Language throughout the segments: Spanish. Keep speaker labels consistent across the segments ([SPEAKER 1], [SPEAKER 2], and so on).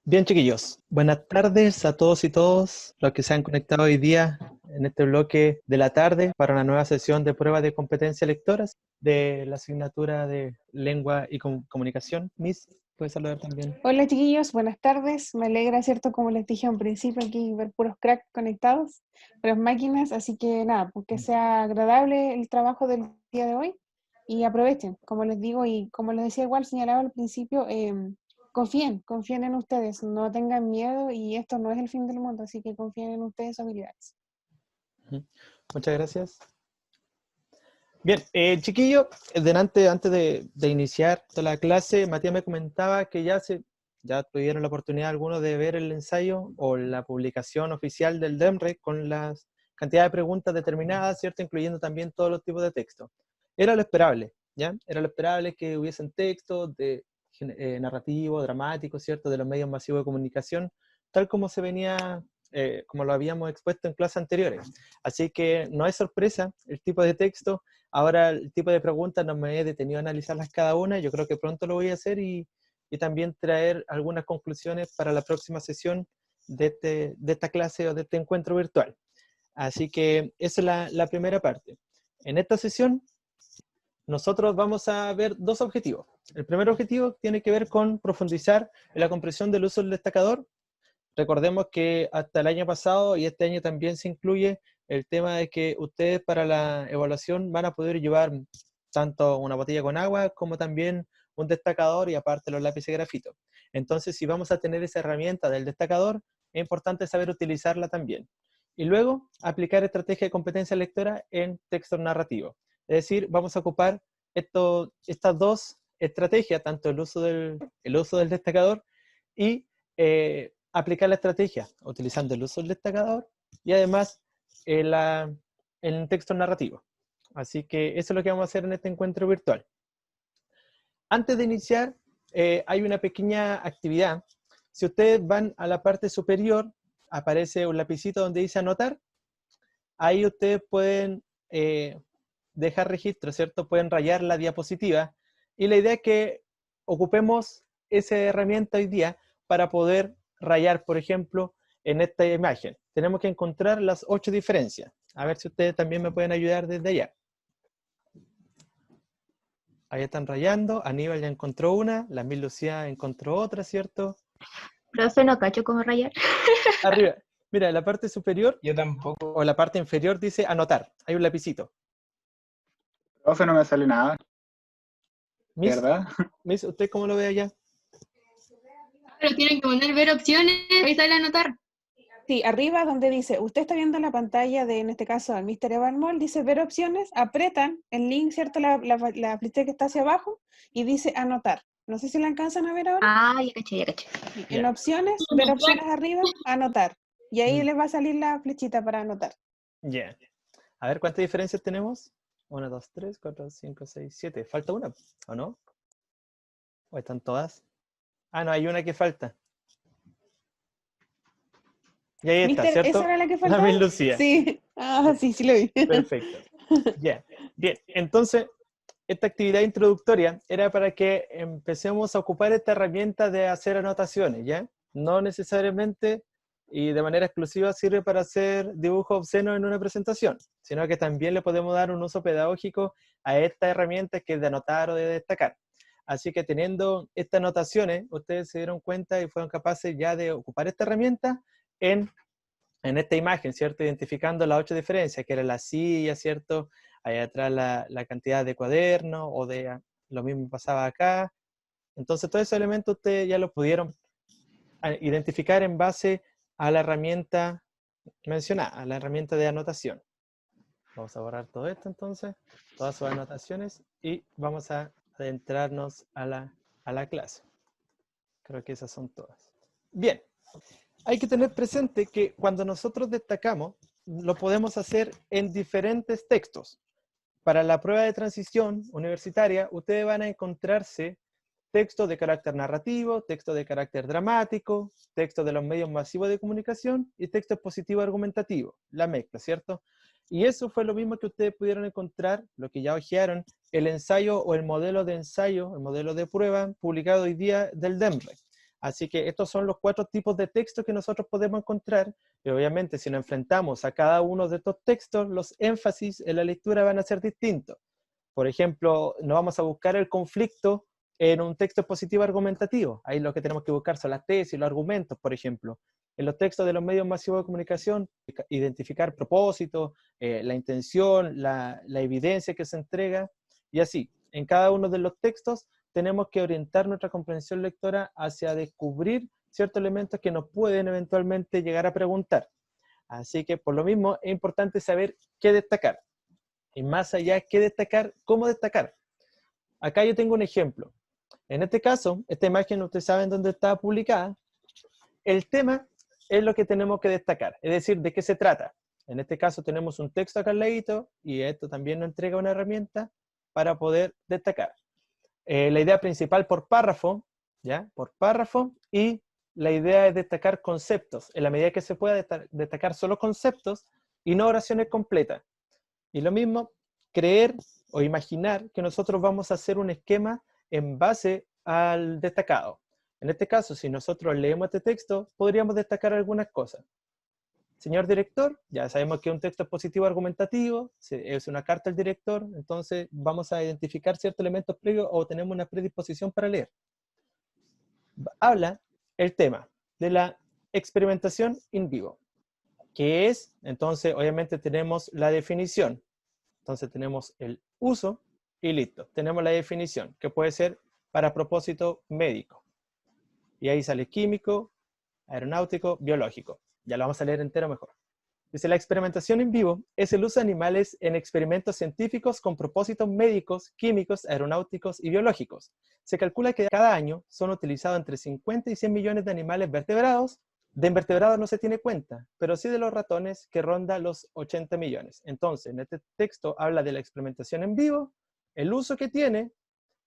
[SPEAKER 1] Bien, chiquillos, buenas tardes a todos y todos los que se han conectado hoy día en este bloque de la tarde para una nueva sesión de pruebas de competencia lectoras de la asignatura de Lengua y Comunicación. Miss, ¿puedes saludar también?
[SPEAKER 2] Hola chiquillos, buenas tardes. Me alegra, ¿cierto? Como les dije al principio, aquí ver puros cracks conectados, puras máquinas, así que nada, pues que sea agradable el trabajo del día de hoy y aprovechen, como les digo y como les decía igual, señalaba al principio, confíen en ustedes, no tengan miedo y esto no es el fin del mundo, así que confíen en ustedes, sus habilidades.
[SPEAKER 1] Muchas gracias. Bien, chiquillo, antes de iniciar toda la clase, Matías me comentaba que ya tuvieron la oportunidad algunos de ver el ensayo o la publicación oficial del DEMRE con las cantidades de preguntas determinadas, ¿cierto? Incluyendo también todos los tipos de texto. Era lo esperable, ¿ya? Era lo esperable que hubiesen textos de narrativo, dramático, ¿cierto? De los medios masivos de comunicación, tal como se venía, como lo habíamos expuesto en clases anteriores. Así que no es sorpresa el tipo de texto. Ahora el tipo de preguntas no me he detenido a analizarlas cada una, yo creo que pronto lo voy a hacer y también traer algunas conclusiones para la próxima sesión de esta clase o de este encuentro virtual. Así que esa es la primera parte. En esta sesión nosotros vamos a ver dos objetivos. El primer objetivo tiene que ver con profundizar en la comprensión del uso del destacador. Recordemos que hasta el año pasado y este año también se incluye el tema de que ustedes para la evaluación van a poder llevar tanto una botella con agua como también un destacador y aparte los lápices de grafito. Entonces, si vamos a tener esa herramienta del destacador, es importante saber utilizarla también. Y luego, aplicar estrategia de competencia lectora en textos narrativos. Es decir, vamos a ocupar estas dos estrategias, tanto el uso del destacador y aplicar la estrategia utilizando el uso del destacador y además el texto narrativo. Así que eso es lo que vamos a hacer en este encuentro virtual. Antes de iniciar, hay una pequeña actividad. Si ustedes van a la parte superior, aparece un lapicito donde dice anotar. Ahí ustedes pueden dejar registro, ¿cierto? Pueden rayar la diapositiva. Y la idea es que ocupemos esa herramienta hoy día para poder rayar, por ejemplo, en esta imagen. Tenemos que encontrar las 8 diferencias. A ver si ustedes también me pueden ayudar desde allá. Ahí están rayando. Aníbal ya encontró una. La Mil Lucía encontró otra, ¿cierto?
[SPEAKER 3] Profe, no cacho cómo rayar.
[SPEAKER 1] Arriba. Mira, en la parte superior
[SPEAKER 4] Yo tampoco.
[SPEAKER 1] o la parte inferior dice anotar. Hay un lapicito.
[SPEAKER 4] Profe, no me sale nada.
[SPEAKER 1] Miss,
[SPEAKER 4] ¿Verdad?
[SPEAKER 1] Miss, ¿usted cómo lo ve allá?
[SPEAKER 3] Pero tienen que poner ver opciones, ahí sale anotar.
[SPEAKER 2] Sí, arriba donde dice, usted está viendo la pantalla de, en este caso, al Mr. Evan Moll, dice ver opciones, apretan el link, ¿cierto? La flechita que está hacia abajo y dice anotar. No sé si la alcanzan a ver ahora.
[SPEAKER 3] Ah, ya caché, ya caché.
[SPEAKER 2] En
[SPEAKER 1] Ya.
[SPEAKER 2] opciones, ver opciones arriba, anotar. Y ahí les va a salir la flechita para anotar.
[SPEAKER 1] Ya. A ver, ¿cuántas diferencias tenemos? 1, 2, 3, 4, 5, 6, 7. ¿Falta una? ¿O no? ¿O están todas? Ah, no, hay una que falta. Y ahí está,
[SPEAKER 2] Mister,
[SPEAKER 1] ¿cierto?
[SPEAKER 2] ¿esa era la que
[SPEAKER 1] La
[SPEAKER 2] faltaba?
[SPEAKER 1] Miss Lucía.
[SPEAKER 2] Sí. Ah, sí, sí lo vi.
[SPEAKER 1] Perfecto. Ya. Bien, entonces, esta actividad introductoria era para que empecemos a ocupar esta herramienta de hacer anotaciones, ¿ya? No necesariamente y de manera exclusiva sirve para hacer dibujos obscenos en una presentación, sino que también le podemos dar un uso pedagógico a esta herramienta que es de anotar o de destacar. Así que teniendo estas anotaciones, ustedes se dieron cuenta y fueron capaces ya de ocupar esta herramienta en esta imagen, ¿cierto? Identificando las 8 diferencias, que era la silla, ¿cierto? Ahí atrás la cantidad de cuadernos, o de lo mismo pasaba acá. Entonces, todos esos elementos ustedes ya los pudieron identificar en base a la herramienta mencionada, a la herramienta de anotación. Vamos a borrar todo esto entonces, todas sus anotaciones, y vamos a adentrarnos a la clase. Creo que esas son todas. Bien. Hay que tener presente que cuando nosotros destacamos, lo podemos hacer en diferentes textos. Para la prueba de transición universitaria, ustedes van a encontrarse textos de carácter narrativo, textos de carácter dramático, textos de los medios masivos de comunicación y texto expositivo argumentativo, la mezcla, ¿cierto? Y eso fue lo mismo que ustedes pudieron encontrar, lo que ya ojearon, el ensayo o el modelo de ensayo, el modelo de prueba publicado hoy día del DEMRE. Así que estos son los 4 tipos de texto que nosotros podemos encontrar, y obviamente si nos enfrentamos a cada uno de estos textos, los énfasis en la lectura van a ser distintos. Por ejemplo, no vamos a buscar el conflicto en un texto expositivo argumentativo. Ahí lo que tenemos que buscar son las tesis, los argumentos, por ejemplo. En los textos de los medios masivos de comunicación, identificar propósito, la intención, la evidencia que se entrega, y así. En cada uno de los textos tenemos que orientar nuestra comprensión lectora hacia descubrir ciertos elementos que nos pueden eventualmente llegar a preguntar. Así que por lo mismo es importante saber qué destacar. Y más allá, qué destacar, cómo destacar. Acá yo tengo un ejemplo. En este caso, esta imagen ustedes saben dónde está publicada. El tema es lo que tenemos que destacar, es decir, de qué se trata. En este caso tenemos un texto acá al ladito y esto también nos entrega una herramienta para poder destacar. La idea principal por párrafo, ¿ya? Por párrafo, y la idea es destacar conceptos, en la medida que se pueda destacar solo conceptos y no oraciones completas. Y lo mismo, creer o imaginar que nosotros vamos a hacer un esquema en base al destacado. En este caso, si nosotros leemos este texto, podríamos destacar algunas cosas. Señor director, ya sabemos que es un texto expositivo argumentativo, es una carta al director, entonces vamos a identificar ciertos elementos previos o tenemos una predisposición para leer. Habla el tema de la experimentación in vivo. ¿Qué es? Entonces, obviamente tenemos la definición. Entonces tenemos el uso y listo. Tenemos la definición, que puede ser para propósito médico. Y ahí sale químico, aeronáutico, biológico. Ya lo vamos a leer entero mejor. Dice, la experimentación en vivo es el uso de animales en experimentos científicos con propósitos médicos, químicos, aeronáuticos y biológicos. Se calcula que cada año son utilizados entre 50 y 100 millones de animales vertebrados. De invertebrados no se tiene cuenta, pero sí de los ratones, que ronda los 80 millones. Entonces, en este texto habla de la experimentación en vivo, el uso que tiene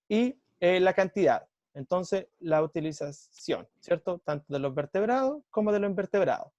[SPEAKER 1] y la cantidad. Entonces, la utilización, ¿cierto? Tanto de los vertebrados como de los invertebrados.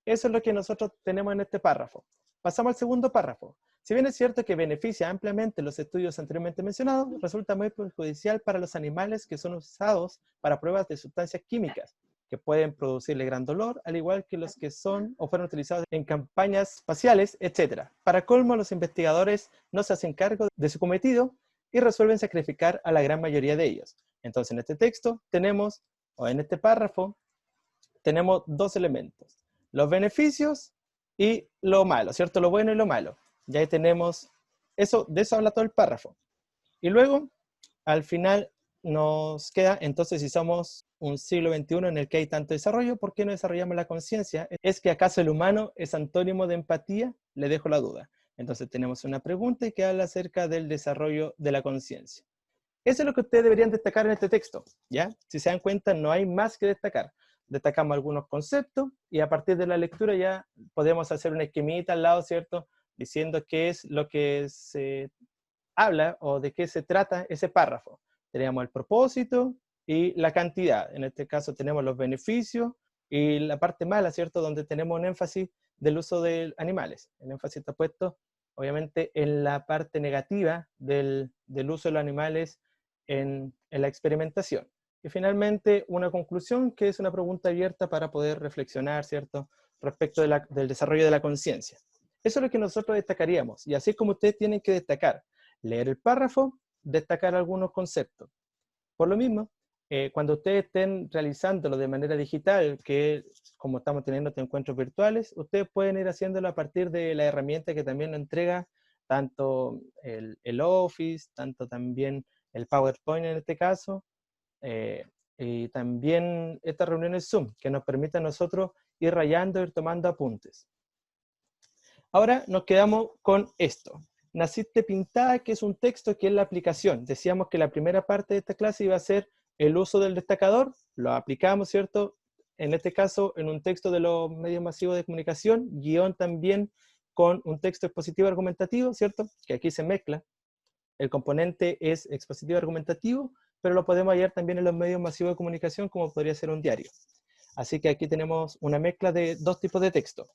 [SPEAKER 1] Eso es lo que nosotros tenemos en este párrafo. Pasamos al segundo párrafo. Si bien es cierto que beneficia ampliamente los estudios anteriormente mencionados, resulta muy perjudicial para los animales que son usados para pruebas de sustancias químicas, que pueden producirle gran dolor, al igual que los que son o fueron utilizados en campañas espaciales, etc. Para colmo, los investigadores no se hacen cargo de su cometido y resuelven sacrificar a la gran mayoría de ellos. Entonces, en este texto tenemos, o en este párrafo, tenemos 2 elementos. Los beneficios y lo malo, ¿cierto? Lo bueno y lo malo. Ya ahí tenemos, de eso habla todo el párrafo. Y luego, al final, nos queda, entonces, si somos un siglo XXI en el que hay tanto desarrollo, ¿por qué no desarrollamos la conciencia? ¿Es que acaso el humano es antónimo de empatía? Le dejo la duda. Entonces tenemos una pregunta que habla acerca del desarrollo de la conciencia. Eso es lo que ustedes deberían destacar en este texto, ¿ya? Si se dan cuenta, no hay más que destacar. Destacamos algunos conceptos y a partir de la lectura ya podemos hacer una esquemita al lado, ¿cierto? Diciendo qué es lo que se habla o de qué se trata ese párrafo. Tenemos el propósito y la cantidad. En este caso tenemos los beneficios y la parte mala, ¿cierto? Donde tenemos un énfasis del uso de animales. El énfasis está puesto, obviamente, en la parte negativa del uso de los animales en la experimentación. Y finalmente, una conclusión que es una pregunta abierta para poder reflexionar, ¿cierto? Respecto del desarrollo de la conciencia. Eso es lo que nosotros destacaríamos. Y así como ustedes tienen que destacar, leer el párrafo, destacar algunos conceptos. Por lo mismo, cuando ustedes estén realizándolo de manera digital, que como estamos teniendo estos encuentros virtuales, ustedes pueden ir haciéndolo a partir de la herramienta que también nos entrega tanto el Office, tanto también el PowerPoint en este caso, y también estas reuniones Zoom, que nos permiten a nosotros ir rayando, ir tomando apuntes. Ahora nos quedamos con esto. Naciste Pintada, que es un texto que es la aplicación. Decíamos que la primera parte de esta clase iba a ser el uso del destacador. Lo aplicamos, ¿cierto? En este caso, en un texto de los medios masivos de comunicación, guión también con un texto expositivo argumentativo, ¿cierto? Que aquí se mezcla. El componente es expositivo argumentativo, pero lo podemos hallar también en los medios masivos de comunicación, como podría ser un diario. Así que aquí tenemos una mezcla de 2 tipos de texto.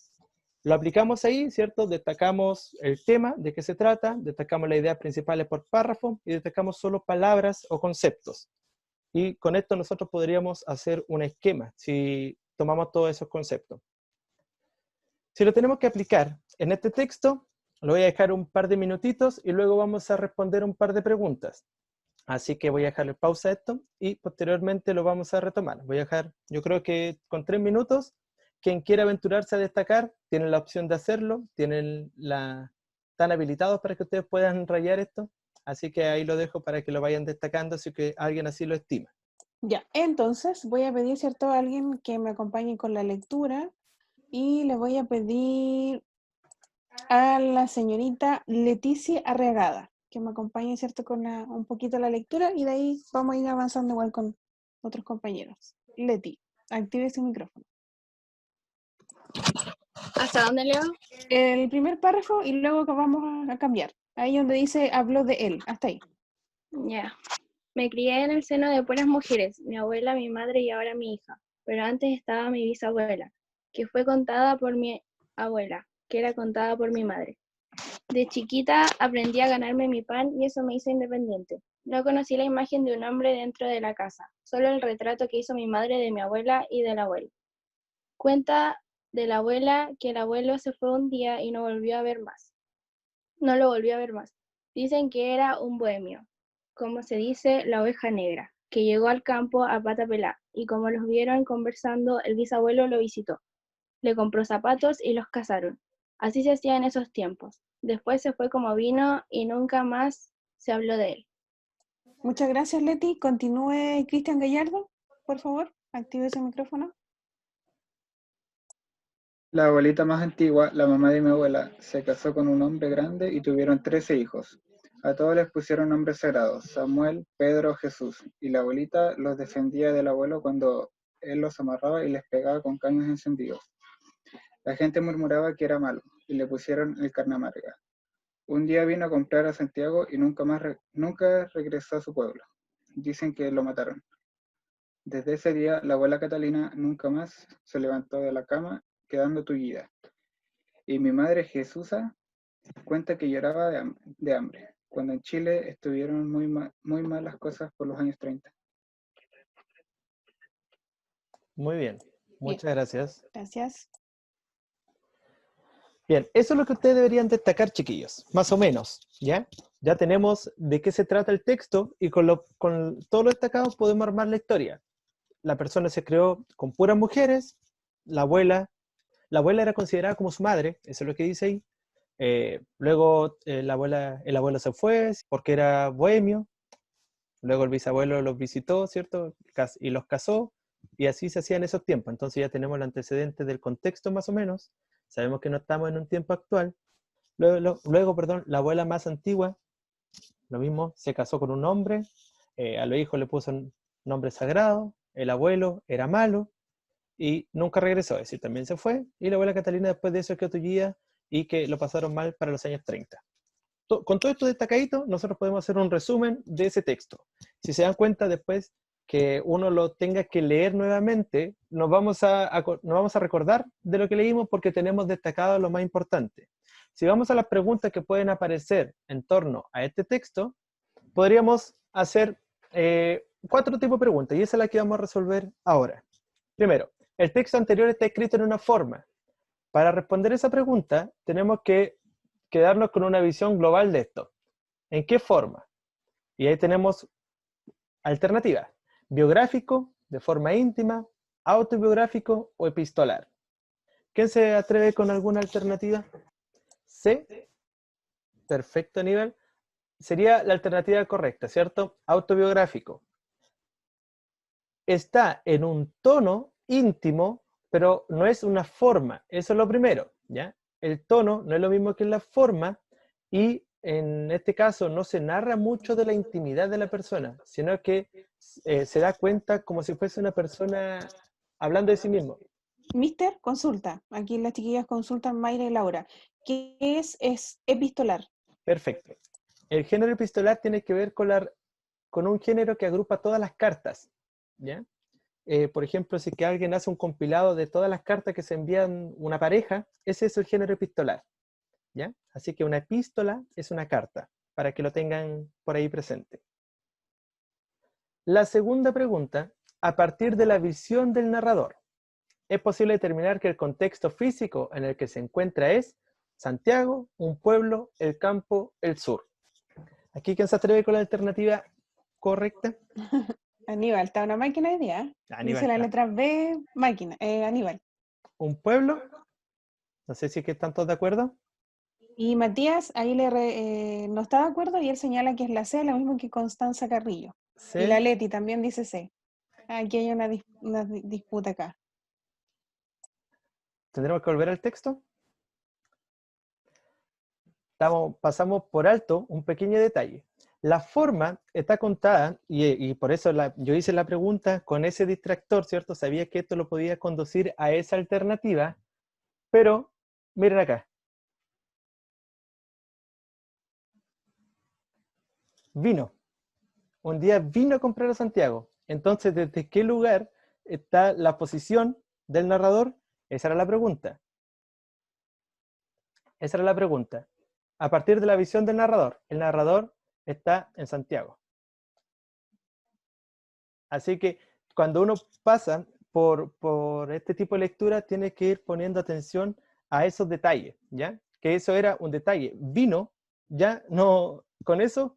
[SPEAKER 1] Lo aplicamos ahí, ¿cierto? Destacamos el tema, de qué se trata, destacamos las ideas principales por párrafo y destacamos solo palabras o conceptos. Y con esto nosotros podríamos hacer un esquema, si tomamos todos esos conceptos. Si lo tenemos que aplicar en este texto, lo voy a dejar un par de minutitos y luego vamos a responder un par de preguntas. Así que voy a dejarle pausa a esto y posteriormente lo vamos a retomar. Voy a dejar, yo creo que con 3 minutos, quien quiera aventurarse a destacar, tiene la opción de hacerlo, están habilitados para que ustedes puedan rayar esto. Así que ahí lo dejo para que lo vayan destacando, si que alguien así lo estima.
[SPEAKER 2] Ya, entonces voy a pedir, ¿cierto?, a alguien que me acompañe con la lectura y le voy a pedir a la señorita Leticia Arreagada que me acompañe, ¿cierto?, con un poquito la lectura y de ahí vamos a ir avanzando igual con otros compañeros. Leti, active su micrófono.
[SPEAKER 3] ¿Hasta dónde leo?
[SPEAKER 2] El primer párrafo y luego que vamos a cambiar. Ahí donde dice habló de él, hasta ahí.
[SPEAKER 3] Ya. Me crié en el seno de puras mujeres, mi abuela, mi madre y ahora mi hija. Pero antes estaba mi bisabuela, que fue contada por mi abuela, que era contada por mi madre. De chiquita aprendí a ganarme mi pan y eso me hizo independiente. No conocí la imagen de un hombre dentro de la casa, solo el retrato que hizo mi madre de mi abuela y del abuelo. Cuenta de la abuela que el abuelo se fue un día y no volvió a ver más. No lo volvió a ver más. Dicen que era un bohemio, como se dice, la oveja negra, que llegó al campo a pata pelá, y como los vieron conversando, el bisabuelo lo visitó. Le compró zapatos y los casaron. Así se hacía en esos tiempos. Después se fue como vino y nunca más se habló de él.
[SPEAKER 2] Muchas gracias, Leti. Continúe Cristian Gallardo, por favor. Active su micrófono.
[SPEAKER 4] La abuelita más antigua, la mamá de mi abuela, se casó con un hombre grande y tuvieron 13 hijos. A todos les pusieron nombres sagrados: Samuel, Pedro, Jesús. Y la abuelita los defendía del abuelo cuando él los amarraba y les pegaba con caños encendidos. La gente murmuraba que era malo y le pusieron el carne amarga. Un día vino a comprar a Santiago y nunca regresó a su pueblo. Dicen que lo mataron. Desde ese día, la abuela Catalina nunca más se levantó de la cama, quedando tullida. Y mi madre Jesusa cuenta que lloraba de hambre, cuando en Chile estuvieron muy mal las cosas por los años 30.
[SPEAKER 1] Muy bien, muchas gracias.
[SPEAKER 2] Gracias.
[SPEAKER 1] Bien, eso es lo que ustedes deberían destacar, chiquillos, más o menos, ¿ya? Ya tenemos de qué se trata el texto y con todo lo destacado podemos armar la historia. La persona se creó con puras mujeres, la abuela era considerada como su madre, eso es lo que dice ahí. Luego el abuelo se fue porque era bohemio, luego el bisabuelo los visitó, ¿cierto? Y los casó, y así se hacía en esos tiempos. Entonces ya tenemos el antecedente del contexto más o menos, sabemos que no estamos en un tiempo actual. Luego, la abuela más antigua, lo mismo, se casó con un hombre, a los hijos le puso un nombre sagrado, el abuelo era malo, y nunca regresó, es decir, también se fue, y la abuela Catalina después de eso quedó tullida y que lo pasaron mal para los años 30. Con todo esto destacadito, nosotros podemos hacer un resumen de ese texto. Si se dan cuenta después que uno lo tenga que leer nuevamente, nos vamos a recordar de lo que leímos porque tenemos destacado lo más importante. Si vamos a las preguntas que pueden aparecer en torno a este texto, podríamos hacer 4 tipos de preguntas, y esa es la que vamos a resolver ahora. Primero, el texto anterior está escrito en una forma. Para responder esa pregunta, tenemos que quedarnos con una visión global de esto. ¿En qué forma? Y ahí tenemos alternativas. Biográfico, de forma íntima, autobiográfico o epistolar. ¿Quién se atreve con alguna alternativa? ¿Sí? Perfecto, nivel. Sería la alternativa correcta, ¿cierto? Autobiográfico. Está en un tono íntimo, pero no es una forma. Eso es lo primero, ¿ya? El tono no es lo mismo que la forma, y en este caso no se narra mucho de la intimidad de la persona, sino que se da cuenta como si fuese una persona hablando de sí mismo.
[SPEAKER 2] Mister, consulta. Aquí las chiquillas consultan Mayra y Laura. ¿Qué es epistolar?
[SPEAKER 1] Perfecto. El género epistolar tiene que ver con un género que agrupa todas las cartas, ¿ya? Por ejemplo, si que alguien hace un compilado de todas las cartas que se envían una pareja, ese es el género epistolar, ¿ya? Así que una epístola es una carta, para que lo tengan por ahí presente. La segunda pregunta, a partir de la visión del narrador, es posible determinar que el contexto físico en el que se encuentra es Santiago, un pueblo, el campo, el sur. Aquí, ¿quién se atreve con la alternativa correcta?
[SPEAKER 2] Aníbal, está una máquina de día.
[SPEAKER 1] Aníbal,
[SPEAKER 2] Dice la
[SPEAKER 1] está.
[SPEAKER 2] letra B, máquina. Aníbal.
[SPEAKER 1] ¿Un pueblo? No sé si es que están todos de acuerdo.
[SPEAKER 2] Y Matías ahí no está de acuerdo y él señala que es la C, lo mismo que Constanza Carrillo.
[SPEAKER 1] Sí.
[SPEAKER 2] Y la Leti también dice C. Aquí hay una disputa acá.
[SPEAKER 1] ¿Tendremos que volver al texto? Pasamos por alto un pequeño detalle. La forma está contada, y por eso yo hice la pregunta con ese distractor, ¿cierto? Sabía que esto lo podía conducir a esa alternativa, pero miren acá. Vino. Un día vino a comprar a Santiago. Entonces, ¿desde qué lugar está la posición del narrador? Esa era la pregunta. Esa era la pregunta. A partir de la visión del narrador, el narrador está en Santiago. Así que cuando uno pasa por este tipo de lectura, tiene que ir poniendo atención a esos detalles, ¿ya? Que eso era un detalle. Vino, ya no, con eso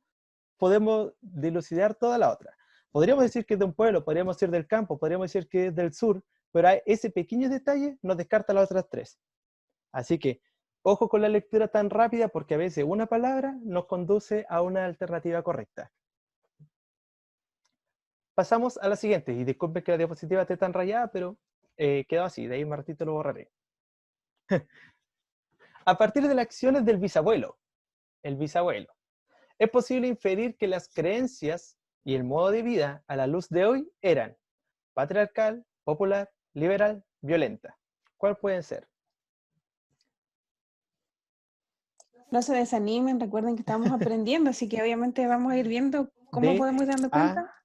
[SPEAKER 1] podemos dilucidar toda la otra. Podríamos decir que es de un pueblo, podríamos decir del campo, podríamos decir que es del sur, pero ese pequeño detalle nos descarta las otras tres. Así que, ojo con la lectura tan rápida, porque a veces una palabra nos conduce a una alternativa correcta. Pasamos a la siguiente, y disculpen que la diapositiva esté tan rayada, pero quedó así, de ahí un ratito lo borraré. A partir de las acciones del bisabuelo, el bisabuelo, es posible inferir que las creencias y el modo de vida a la luz de hoy eran patriarcal, popular, liberal, violenta. ¿Cuál pueden ser?
[SPEAKER 2] No se desanimen, recuerden que estamos aprendiendo, así que obviamente vamos a ir viendo cómo podemos ir dando cuenta.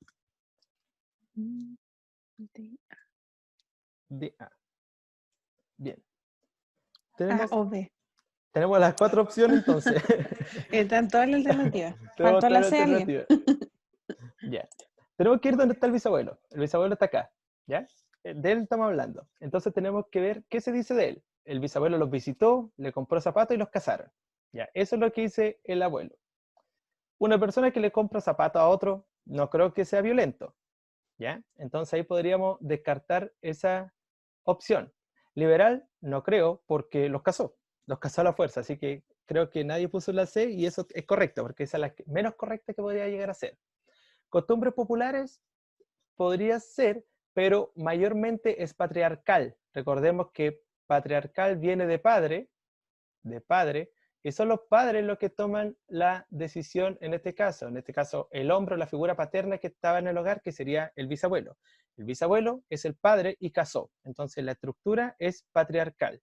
[SPEAKER 1] D, A. Bien.
[SPEAKER 2] A o B.
[SPEAKER 1] Tenemos las 4 opciones entonces.
[SPEAKER 2] Están todas las alternativas.
[SPEAKER 1] Tenemos
[SPEAKER 2] Faltó la
[SPEAKER 1] todas
[SPEAKER 2] C
[SPEAKER 1] las
[SPEAKER 2] alguien.
[SPEAKER 1] alternativas. Ya. Tenemos que ir donde está el bisabuelo. El bisabuelo está acá. ¿Ya? De él estamos hablando. Entonces tenemos que ver qué se dice de él. El bisabuelo los visitó, le compró zapatos y los casaron. ¿Ya? Eso es lo que dice el abuelo. Una persona que le compra zapatos a otro, no creo que sea violento. ¿Ya? Entonces ahí podríamos descartar esa opción. Liberal, no creo, porque los casó a la fuerza, así que creo que nadie puso la C y eso es correcto, porque esa es la menos correcta que podría llegar a ser. Costumbres populares, podría ser, pero mayormente es patriarcal. Recordemos que patriarcal viene de padre, y son los padres los que toman la decisión en este caso. En este caso, el hombre o la figura paterna que estaba en el hogar, que sería el bisabuelo. El bisabuelo es el padre y casó. Entonces, la estructura es patriarcal.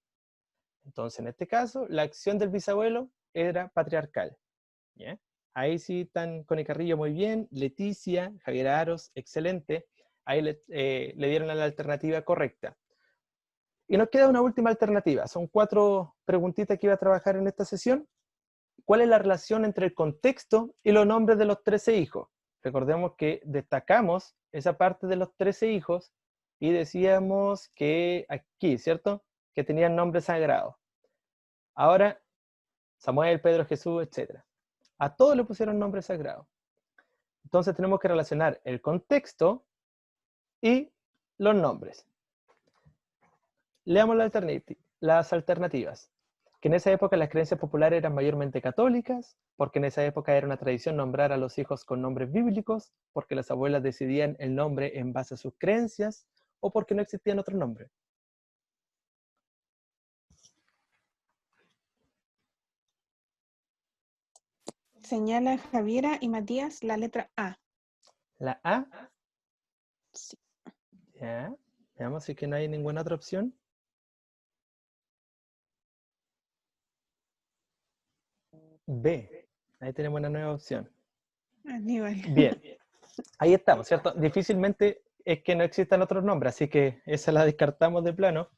[SPEAKER 1] Entonces, en este caso, la acción del bisabuelo era patriarcal. ¿Ya? Ahí sí están Connie Carrillo muy bien, Leticia, Javier Aros, excelente. Ahí le dieron la alternativa correcta. Y nos queda una última alternativa. Son 4 preguntitas que iba a trabajar en esta sesión. ¿Cuál es la relación entre el contexto y los nombres de los 13 hijos? Recordemos que destacamos esa parte de los 13 hijos y decíamos que aquí, ¿cierto? Que tenían nombres sagrados. Ahora, Samuel, Pedro, Jesús, etc. A todos le pusieron nombres sagrados. Entonces tenemos que relacionar el contexto y los nombres. Leamos las alternativas. Que en esa época las creencias populares eran mayormente católicas, porque en esa época era una tradición nombrar a los hijos con nombres bíblicos, porque las abuelas decidían el nombre en base a sus creencias, o porque no existían otros nombres.
[SPEAKER 2] Señala Javiera y Matías la letra A.
[SPEAKER 1] ¿La A?
[SPEAKER 2] Sí.
[SPEAKER 1] Ya. Veamos si es que no hay ninguna otra opción. B. Ahí tenemos una nueva opción.
[SPEAKER 2] Aníbal.
[SPEAKER 1] Bien. Ahí estamos, ¿cierto? Difícilmente es que no existan otros nombres, así que esa la descartamos de plano.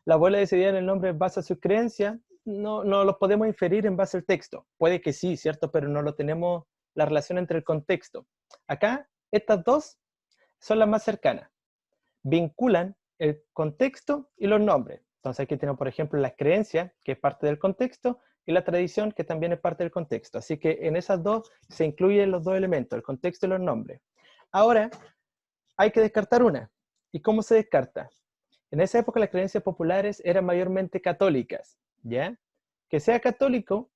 [SPEAKER 1] La abuela decidía en el nombre en base a sus creencias, no los podemos inferir en base al texto. Puede que sí, ¿cierto? Pero no lo tenemos la relación entre el contexto. Acá, estas dos son las más cercanas. Vinculan el contexto y los nombres. Entonces aquí tenemos, por ejemplo, las creencias, que es parte del contexto, y la tradición, que también es parte del contexto. Así que en esas dos se incluyen los dos elementos, el contexto y los nombres. Ahora, hay que descartar una. ¿Y cómo se descarta? En esa época las creencias populares eran mayormente católicas, ¿ya? Que sea católico,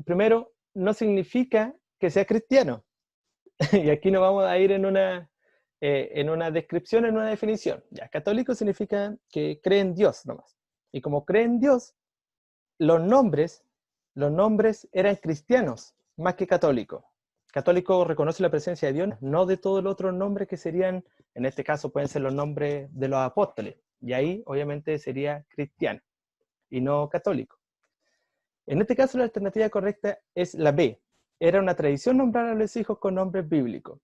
[SPEAKER 1] primero, no significa que sea cristiano. Y aquí nos vamos a ir en una descripción, en una definición. Ya, católico significa que cree en Dios nomás. Y como cree en Dios, los nombres eran cristianos más que católicos. Católico reconoce la presencia de Dios, no de todos los otros nombres que serían, en este caso pueden ser los nombres de los apóstoles. Y ahí obviamente sería cristiano y no católico. En este caso la alternativa correcta es la B. Era una tradición nombrar a los hijos con nombres bíblicos.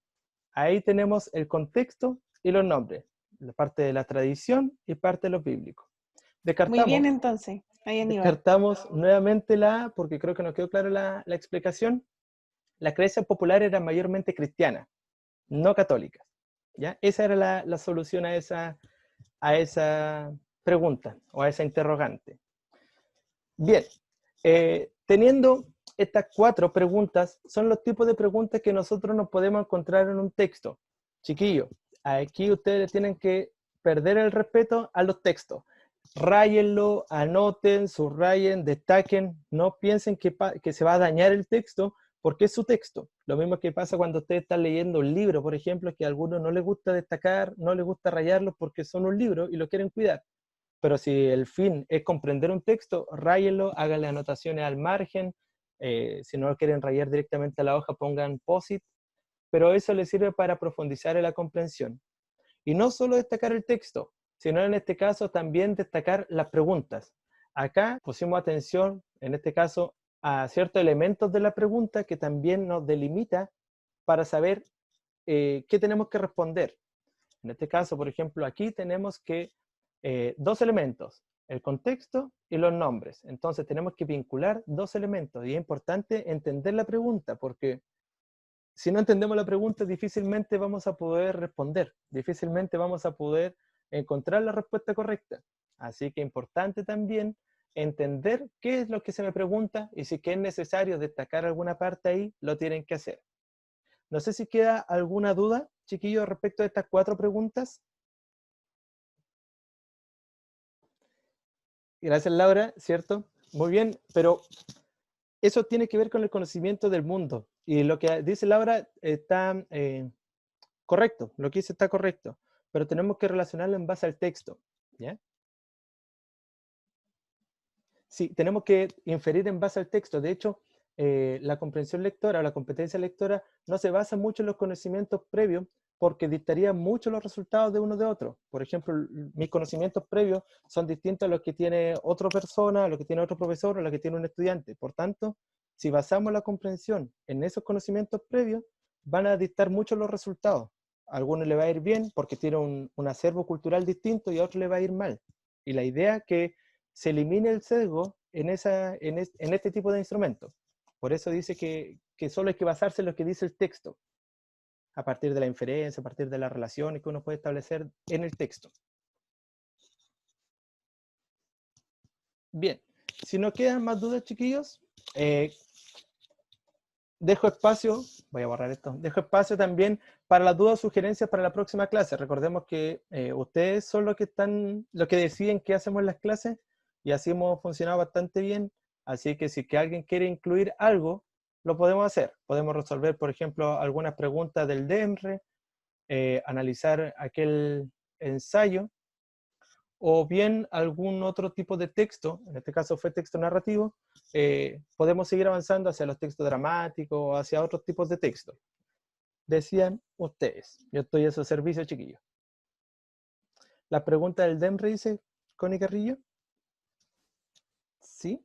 [SPEAKER 1] Ahí tenemos el contexto y los nombres, la parte de la tradición y parte de los bíblicos.
[SPEAKER 2] Muy bien, entonces. Ahí Aníbal.
[SPEAKER 1] Descartamos nuevamente la A, porque creo que nos quedó clara la explicación. Las creencias populares eran mayormente cristianas, no católicas. ¿Ya? Esa era la solución a esa pregunta o a esa interrogante. Bien, teniendo estas 4 preguntas, son los tipos de preguntas que nosotros nos podemos encontrar en un texto. Chiquillos, aquí ustedes tienen que perder el respeto a los textos. Ráyenlo, anoten, subrayen, destaquen, no piensen que se va a dañar el texto porque es su texto. Lo mismo que pasa cuando ustedes están leyendo un libro, por ejemplo, que a algunos no les gusta destacar, no les gusta rayarlo porque son un libro y lo quieren cuidar. Pero si el fin es comprender un texto, ráyenlo, háganle anotaciones al margen, si no lo quieren rayar directamente a la hoja, pongan post-it, pero eso les sirve para profundizar en la comprensión. Y no solo destacar el texto, sino en este caso también destacar las preguntas. Acá pusimos atención, en este caso, a ciertos elementos de la pregunta que también nos delimita para saber qué tenemos que responder. En este caso, por ejemplo, aquí tenemos que 2 elementos, el contexto y los nombres. Entonces tenemos que vincular 2 elementos y es importante entender la pregunta porque si no entendemos la pregunta difícilmente vamos a poder responder, difícilmente vamos a poder encontrar la respuesta correcta. Así que es importante también entender qué es lo que se me pregunta y si es necesario destacar alguna parte ahí, lo tienen que hacer. No sé si queda alguna duda, chiquillos, respecto a estas 4 preguntas. Gracias, Laura, ¿cierto? Muy bien, pero eso tiene que ver con el conocimiento del mundo. Y lo que dice Laura está correcto, lo que dice está correcto, pero tenemos que relacionarlo en base al texto, ¿ya? Sí, tenemos que inferir en base al texto. De hecho, la comprensión lectora o la competencia lectora no se basa mucho en los conocimientos previos porque dictaría mucho los resultados de uno de otro. Por ejemplo, mis conocimientos previos son distintos a los que tiene otra persona, a los que tiene otro profesor, a los que tiene un estudiante. Por tanto, si basamos la comprensión en esos conocimientos previos, van a dictar mucho los resultados. A algunos le va a ir bien porque tiene un acervo cultural distinto y a otros le va a ir mal. Y la idea es que se elimine el sesgo en este tipo de instrumentos. Por eso dice que solo hay que basarse en lo que dice el texto, a partir de la inferencia, a partir de las relaciones que uno puede establecer en el texto. Bien, si no quedan más dudas, chiquillos, dejo espacio, voy a borrar esto, dejo espacio también para las dudas o sugerencias para la próxima clase. Recordemos que ustedes son los que deciden qué hacemos en las clases, y así hemos funcionado bastante bien, así que si que alguien quiere incluir algo, lo podemos hacer. Podemos resolver, por ejemplo, algunas preguntas del DEMRE, analizar aquel ensayo, o bien algún otro tipo de texto, en este caso fue texto narrativo, podemos seguir avanzando hacia los textos dramáticos o hacia otros tipos de textos. Decían ustedes, yo estoy a su servicio, chiquillos. La pregunta del DEMRE dice, Connie Carrillo. ¿Sí?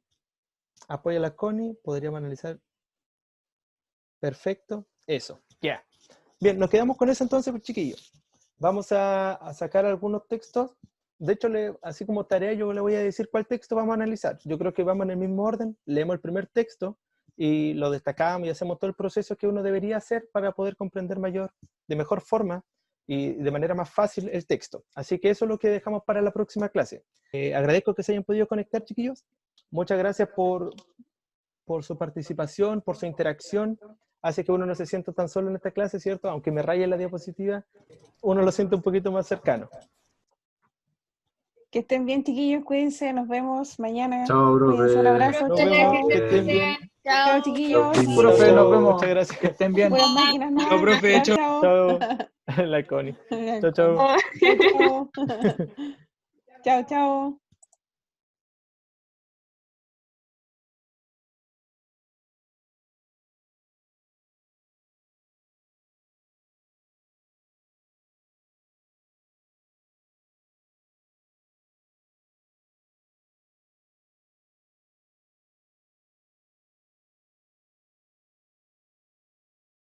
[SPEAKER 1] Apoya a la Connie, podríamos analizar. Perfecto, eso, ya. Bien, nos quedamos con eso entonces, pues, chiquillos. Vamos a sacar algunos textos. De hecho, así como tarea, yo le voy a decir cuál texto vamos a analizar. Yo creo que vamos en el mismo orden. Leemos el primer texto y lo destacamos y hacemos todo el proceso que uno debería hacer para poder comprender de mejor forma y de manera más fácil el texto. Así que eso es lo que dejamos para la próxima clase. Agradezco que se hayan podido conectar, chiquillos. Muchas gracias por su participación, por su interacción. Hace que uno no se sienta tan solo en esta clase, ¿cierto? Aunque me raye la diapositiva, uno lo siente un poquito más cercano.
[SPEAKER 2] Que estén bien, chiquillos, cuídense, nos vemos mañana.
[SPEAKER 5] Chao, profe.
[SPEAKER 2] Cuídense, un abrazo.
[SPEAKER 1] Nos
[SPEAKER 2] Chao,
[SPEAKER 1] vemos, que
[SPEAKER 2] chao.
[SPEAKER 1] estén bien.
[SPEAKER 2] Chao, chiquillos.
[SPEAKER 5] Chao,
[SPEAKER 4] Profe,
[SPEAKER 1] Chao,
[SPEAKER 4] nos vemos.
[SPEAKER 1] muchas gracias.
[SPEAKER 4] Que estén bien.
[SPEAKER 2] Puras máquinas, ¿no?
[SPEAKER 6] Chao, profe,
[SPEAKER 2] Ya,
[SPEAKER 6] chao.
[SPEAKER 2] chao.
[SPEAKER 1] Chao, la Connie.
[SPEAKER 2] Ya,
[SPEAKER 1] Chao, chao.
[SPEAKER 2] chao. Chao, chao. Chao, chao.